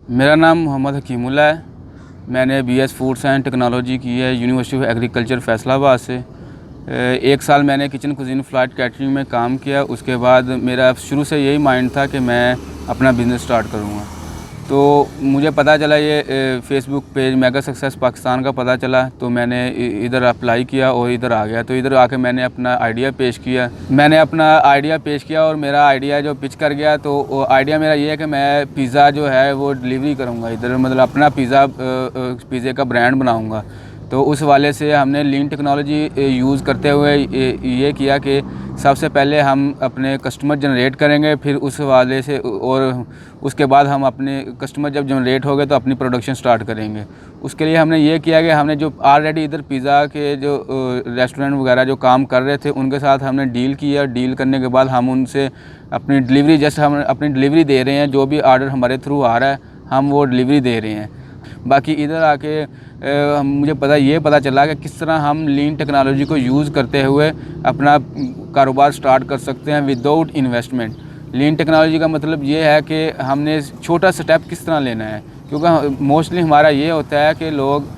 मेरा नाम मोहम्मद हकीमुल्ला है। मैंने बीएस फूड साइंस टेक्नोलॉजी की है यूनिवर्सिटी ऑफ एग्रीकल्चर फैसलाबाद से। 1 साल मैंने किचन कुजीन फ्लाइट कैटरिंग में काम किया। उसके बाद मेरा शुरू से यही माइंड था कि मैं अपना बिज़नेस स्टार्ट करूँगा। तो मुझे पता चला ये Facebook page mega success Pakistan का पता चला, तो मैंने इधर अप्लाई किया और इधर आ गया। तो इधर आके मैंने अपना आइडिया पेश किया और मेरा आइडिया जो पिच कर गया। तो आइडिया मेरा ये है कि मैं पिज़्ज़ा जो है वो डिलीवरी करूँगा इधर, मतलब अपना पिज़्ज़े का ब्रांड बनाऊँगा। तो उस वाले से हमने लीन टेक्नोलॉजी यूज़ करते हुए ये किया कि सबसे पहले हम अपने कस्टमर जनरेट करेंगे, फिर उस वाले से और उसके बाद हम अपने कस्टमर जब जनरेट हो गए तो अपनी प्रोडक्शन स्टार्ट करेंगे। उसके लिए हमने ये किया कि हमने जो ऑलरेडी इधर पिज़्ज़ा के जो रेस्टोरेंट वगैरह जो काम कर रहे थे उनके साथ हमने डील किया। डील करने के बाद हम उनसे अपनी डिलीवरी हम अपनी डिलीवरी दे रहे हैं। जो भी ऑर्डर हमारे थ्रू आ रहा है हम वो डिलीवरी दे रहे हैं। बाकी इधर आके मुझे पता चला कि किस तरह हम लीन टेक्नोलॉजी को यूज़ करते हुए अपना कारोबार स्टार्ट कर सकते हैं विदाउट इन्वेस्टमेंट। लीन टेक्नोलॉजी का मतलब ये है कि हमने छोटा स्टेप किस तरह लेना है, क्योंकि मोस्टली हमारा ये होता है कि लोग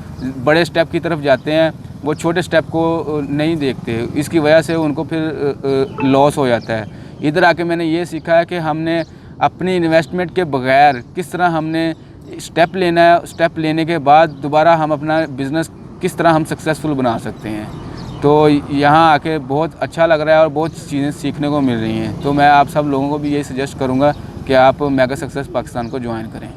बड़े स्टेप की तरफ जाते हैं, वो छोटे स्टेप को नहीं देखते। इसकी वजह से उनको फिर लॉस हो जाता है। इधर आके मैंने ये सीखा है कि हमने अपनी इन्वेस्टमेंट के बगैर किस तरह हमने स्टेप लेना है, स्टेप लेने के बाद दोबारा हम अपना बिज़नेस किस तरह हम सक्सेसफुल बना सकते हैं। तो यहाँ आके बहुत अच्छा लग रहा है और बहुत चीज़ें सीखने को मिल रही हैं। तो मैं आप सब लोगों को भी यही सजेस्ट करूँगा कि आप मेगा सक्सेस पाकिस्तान को ज्वाइन करें।